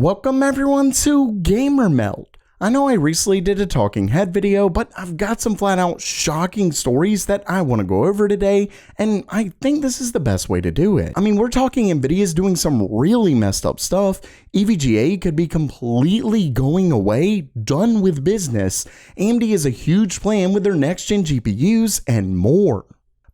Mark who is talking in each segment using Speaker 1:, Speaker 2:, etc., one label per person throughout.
Speaker 1: Welcome everyone to Gamer Meld. I know I recently did a talking head video, but I've got some flat out shocking stories that I want to go over today, and I think this is the best way to do it. I mean, we're talking Nvidia's doing some really messed up stuff, EVGA could be completely going away, done with business, AMD has a huge plan with their next gen GPUs, and more.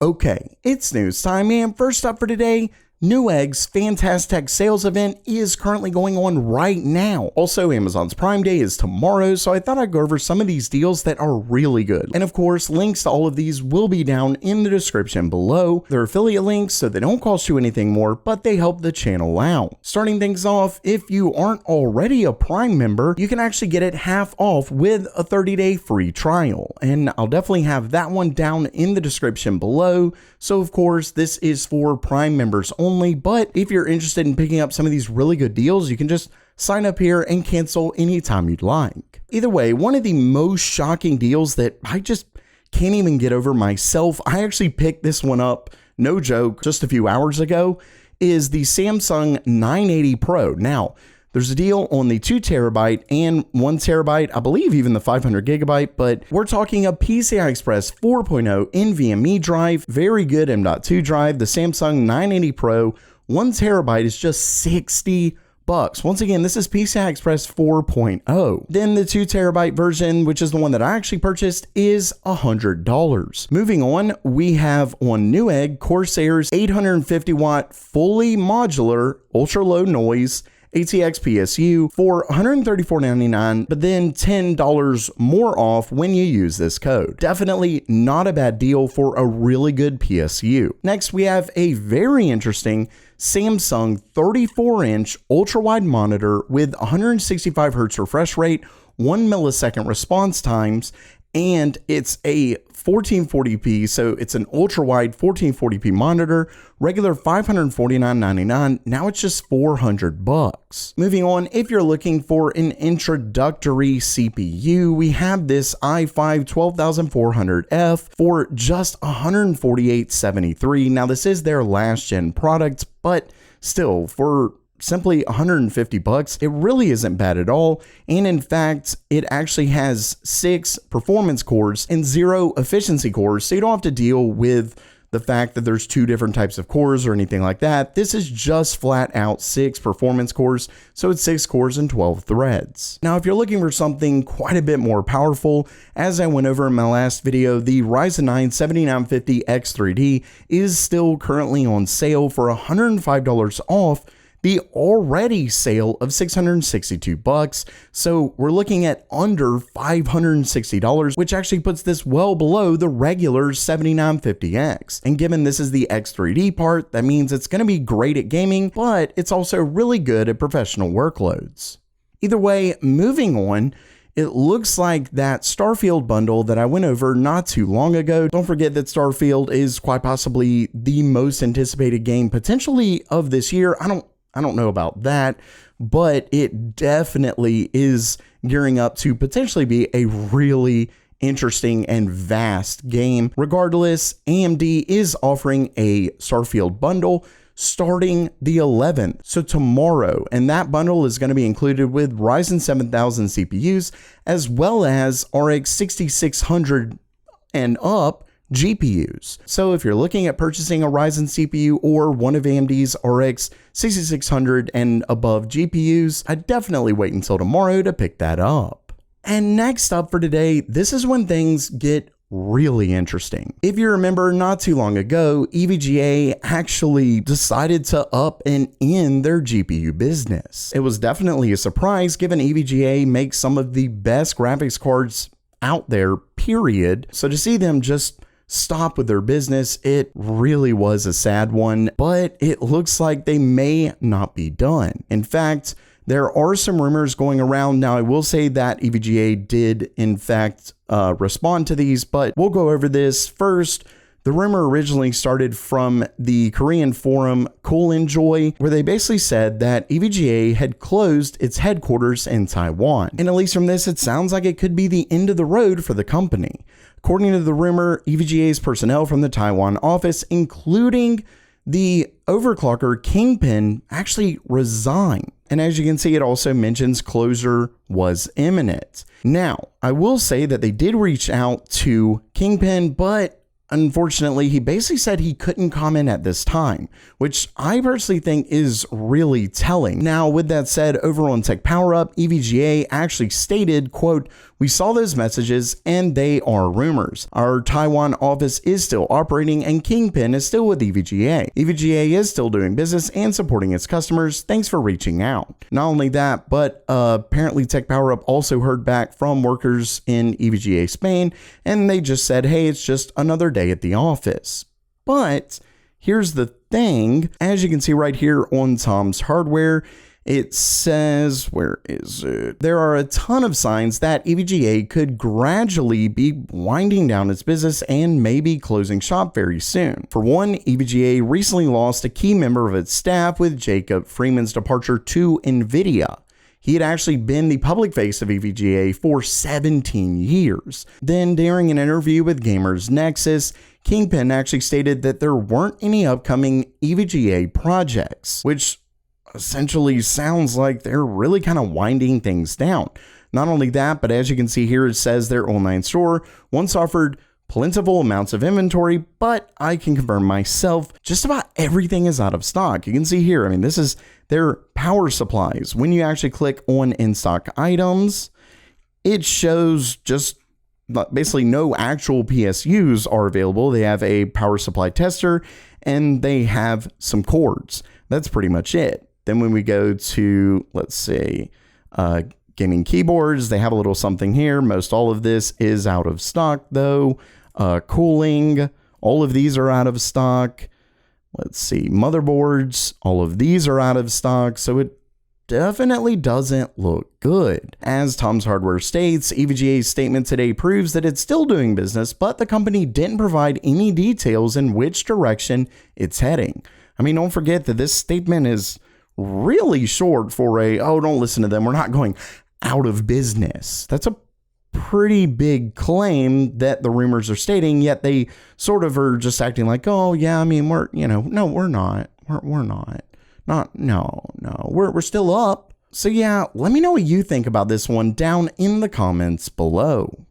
Speaker 1: Okay, it's news time, and first up for today, Newegg's Fantastic Sales event is currently going on right now. Also, Amazon's Prime Day is tomorrow, so I thought I'd go over some of these deals that are really good. And of course, links to all of these will be down in the description below. They're affiliate links, so they don't cost you anything more, but they help the channel out. Starting things off, if you aren't already a Prime member, you can actually get it half off with a 30-day free trial. And I'll definitely have that one down in the description below. So of course, this is for Prime members only, but if you're interested in picking up some of these really good deals, you can just sign up here and cancel anytime you'd like. Either way, one of the most shocking deals that I just can't even get over myself, I actually picked this one up, no joke, just a few hours ago, is the Samsung 980 Pro. Now, there's a deal on the 2TB and 1TB, I believe even the 500GB, but we're talking a PCI Express 4.0 NVMe drive, very good M.2 drive, the Samsung 980 Pro, 1TB is just $60. Once again, this is PCI Express 4.0. Then the 2TB version, which is the one that I actually purchased, is $100. Moving on, we have on Newegg Corsair's 850 watt fully modular ultra low noise ATX PSU for $134.99, but then $10 more off when you use this code. Definitely not a bad deal for a really good PSU. Next, we have a very interesting Samsung 34-inch ultra-wide monitor with 165Hz refresh rate, 1 millisecond response times, and it's a 1440p, so it's an ultra-wide 1440p monitor, regular $549.99, now it's just $400. Moving on, if you're looking for an introductory CPU, we have this i5 12400F for just $148.73. Now this is their last gen product, but still, for simply $150, it really isn't bad at all. And in fact, it actually has 6 performance cores and 0 efficiency cores, so you don't have to deal with the fact that there's 2 different types of cores or anything like that. This is just flat out 6 performance cores, so it's 6 cores and 12 threads. Now, if you're looking for something quite a bit more powerful, as I went over in my last video, the Ryzen 9 7950X3D is still currently on sale for $105 off the already sale of $662, so we're looking at under $560, which actually puts this well below the regular 7950X. And given this is the X3D part, that means it's going to be great at gaming, but it's also really good at professional workloads. Either way, moving on, it looks like that Starfield bundle that I went over not too long ago. Don't forget that Starfield is quite possibly the most anticipated game potentially of this year. I don't know about that, but it definitely is gearing up to potentially be a really interesting and vast game. Regardless, AMD is offering a Starfield bundle starting the 11th, so tomorrow, and that bundle is going to be included with Ryzen 7000 CPUs as well as RX 6600 and up GPUs. So if you're looking at purchasing a Ryzen CPU or one of AMD's RX 6600 and above GPUs, I'd definitely wait until tomorrow to pick that up. And next up for today, this is when things get really interesting. If you remember, not too long ago, EVGA actually decided to up and end their GPU business. It was definitely a surprise given EVGA makes some of the best graphics cards out there, period. So to see them just stop with their business, it really was a sad one, but it looks like they may not be done. In fact, there are some rumors going around. Now, I will say that EVGA did, in fact, respond to these, but we'll go over this first. The rumor originally started from the Korean forum Cool Enjoy, where they basically said that EVGA had closed its headquarters in Taiwan. And at least from this, it sounds like it could be the end of the road for the company. According to the rumor, EVGA's personnel from the Taiwan office, including the overclocker Kingpin actually resigned. And as you can see, it also mentions closure was imminent. Now, I will say that they did reach out to Kingpin, but unfortunately, he basically said he couldn't comment at this time, which I personally think is really telling. Now, with that said, over on Tech Power Up, EVGA actually stated, quote, "We saw those messages and they are rumors. Our Taiwan office is still operating and Kingpin is still with EVGA. EVGA is still doing business and supporting its customers. Thanks for reaching out." Not only that, but apparently Tech Power Up also heard back from workers in EVGA Spain, and they just said, hey, it's just another day at the office. But here's the thing, as you can see right here on Tom's Hardware, it says, where is it? There are a ton of signs that EVGA could gradually be winding down its business and maybe closing shop very soon. For one, EVGA recently lost a key member of its staff with Jacob Freeman's departure to Nvidia. He had actually been the public face of EVGA for 17 years. Then during an interview with Gamers Nexus, Kingpin actually stated that there weren't any upcoming EVGA projects, which essentially sounds like they're really kind of winding things down. Not only that, but as you can see here, it says their online store once offered plentiful amounts of inventory, but I can confirm myself, just about everything is out of stock. You can see here, I mean, this is their power supplies. When you actually click on in-stock items, it shows just basically no actual PSUs are available. They have a power supply tester and they have some cords. That's pretty much it. Then when we go to, let's say, gaming keyboards, they have a little something here. Most all of this is out of stock though. Cooling, all of these are out of stock. Let's see, motherboards, all of these are out of stock. So it definitely doesn't look good. As Tom's Hardware states, EVGA's statement today proves that it's still doing business, but the company didn't provide any details in which direction it's heading. I mean, don't forget that this statement is really short for a, oh, don't listen to them, we're not going out of business. That's a pretty big claim that the rumors are stating, yet they sort of are just acting like, oh yeah, I mean, we're, you know, no, we're not. We're not. We're still up. So yeah, let me know what you think about this one down in the comments below.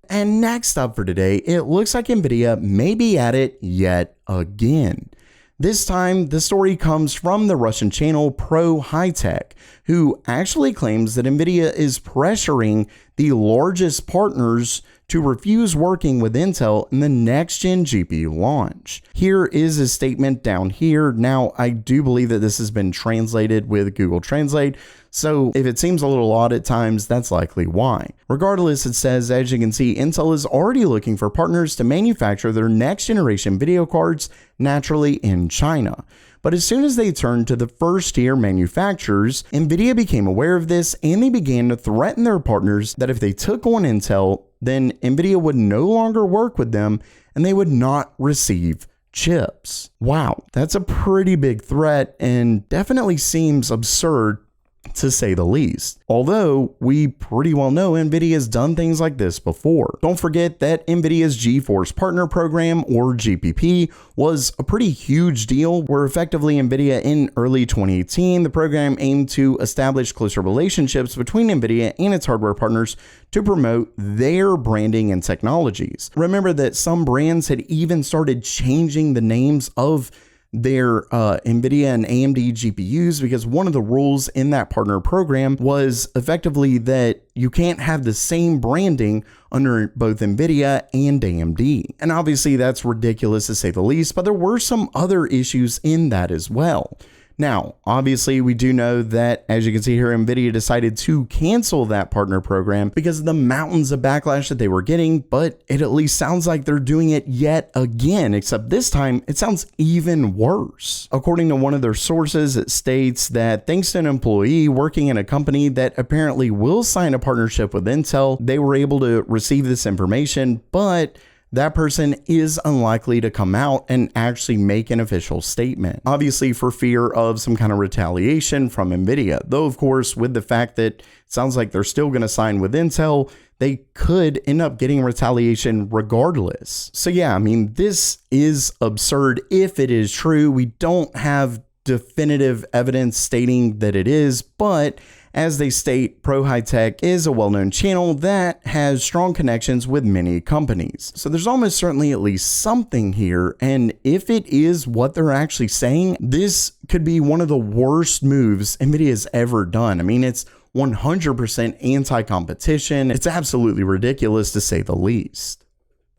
Speaker 1: And next up for today, it looks like Nvidia may be at it yet again. This time, the story comes from the Russian channel Pro High Tech, who actually claims that Nvidia is pressuring the largest partners to refuse working with Intel in the next-gen GPU launch. Here is his statement down here. Now, I do believe that this has been translated with Google Translate, so if it seems a little odd at times, that's likely why. Regardless, it says, as you can see, Intel is already looking for partners to manufacture their next-generation video cards naturally in China. But as soon as they turned to the first-tier manufacturers, Nvidia became aware of this and they began to threaten their partners that if they took on Intel, then Nvidia would no longer work with them and they would not receive chips. Wow, that's a pretty big threat and definitely seems absurd to say the least. Although we pretty well know Nvidia has done things like this before. Don't forget that Nvidia's GeForce Partner Program, or GPP, was a pretty huge deal where effectively Nvidia in early 2018, the program aimed to establish closer relationships between Nvidia and its hardware partners to promote their branding and technologies. Remember that some brands had even started changing the names of their Nvidia and AMD GPUs because one of the rules in that partner program was effectively that you can't have the same branding under both Nvidia and AMD. And obviously that's ridiculous to say the least, but there were some other issues in that as well. Now, obviously, we do know that, as you can see here, Nvidia decided to cancel that partner program because of the mountains of backlash that they were getting, but it at least sounds like they're doing it yet again, except this time it sounds even worse. According to one of their sources, it states that thanks to an employee working in a company that apparently will sign a partnership with Intel, they were able to receive this information, but that person is unlikely to come out and actually make an official statement. Obviously, for fear of some kind of retaliation from Nvidia, though, of course, with the fact that it sounds like they're still going to sign with Intel, they could end up getting retaliation regardless. So yeah, I mean, this is absurd if it is true. We don't have definitive evidence stating that it is, but as they state, Pro High Tech is a well-known channel that has strong connections with many companies. So there's almost certainly at least something here, and if it is what they're actually saying, this could be one of the worst moves Nvidia has ever done. I mean, it's 100% anti-competition. It's absolutely ridiculous to say the least.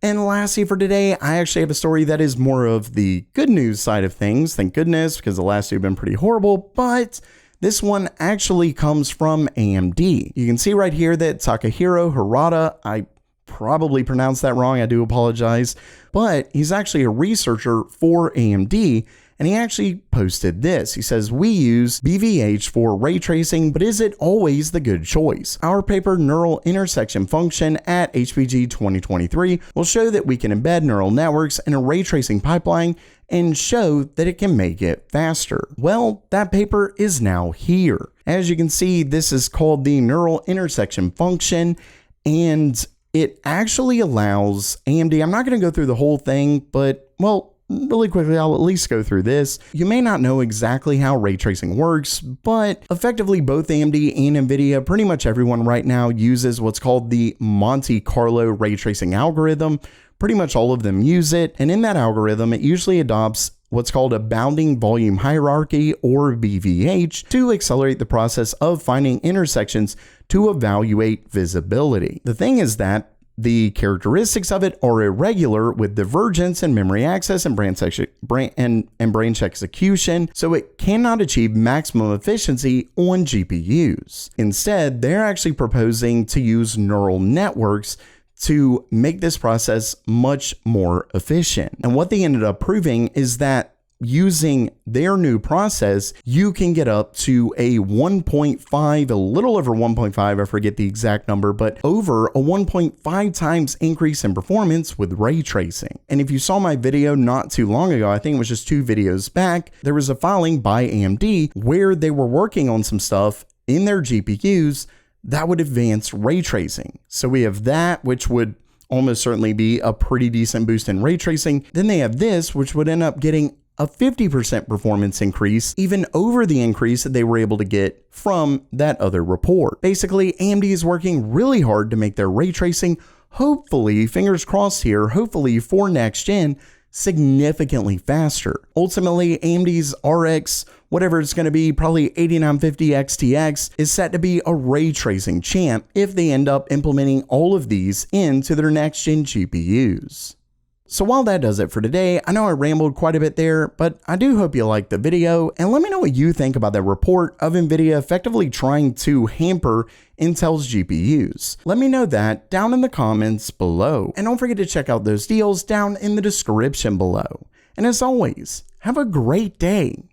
Speaker 1: And lastly for today, I actually have a story that is more of the good news side of things. Thank goodness, because the last two have been pretty horrible, but this one actually comes from AMD. You can see right here that Takahiro Harada, I probably pronounced that wrong, I do apologize, but he's actually a researcher for AMD, and he actually posted this. He says, "We use BVH for ray tracing, but is it always the good choice? Our paper Neural Intersection Function at HPG 2023 will show that we can embed neural networks in a ray tracing pipeline and show that it can make it faster." Well, that paper is now here. As you can see, this is called the Neural Intersection Function, and it actually allows AMD, I'm not going to go through the whole thing, but well, really quickly, I'll at least go through this. You may not know exactly how ray tracing works, but effectively both AMD and Nvidia, pretty much everyone right now uses what's called the Monte Carlo ray tracing algorithm. Pretty much all of them use it, and in that algorithm, it usually adopts what's called a bounding volume hierarchy, or BVH, to accelerate the process of finding intersections to evaluate visibility. The thing is that the characteristics of it are irregular, with divergence in memory access and branch execution, so it cannot achieve maximum efficiency on GPUs. Instead, they're actually proposing to use neural networks to make this process much more efficient. And what they ended up proving is that using their new process, you can get up to a 1.5, a little over 1.5, I forget the exact number, but over a 1.5 times increase in performance with ray tracing. And if you saw my video not too long ago, I think it was just 2 videos back, there was a filing by AMD where they were working on some stuff in their GPUs that would advance ray tracing. So we have that, which would almost certainly be a pretty decent boost in ray tracing. Then they have this, which would end up getting a 50% performance increase, even over the increase that they were able to get from that other report. Basically, AMD is working really hard to make their ray tracing, hopefully, fingers crossed here, hopefully for next gen, significantly faster. Ultimately, AMD's RX, whatever it's going to be, probably 8950 XTX, is set to be a ray tracing champ if they end up implementing all of these into their next gen GPUs. So while that does it for today, I know I rambled quite a bit there, but I do hope you liked the video, and let me know what you think about that report of Nvidia effectively trying to hamper Intel's GPUs. Let me know that down in the comments below, and don't forget to check out those deals down in the description below. And as always, have a great day.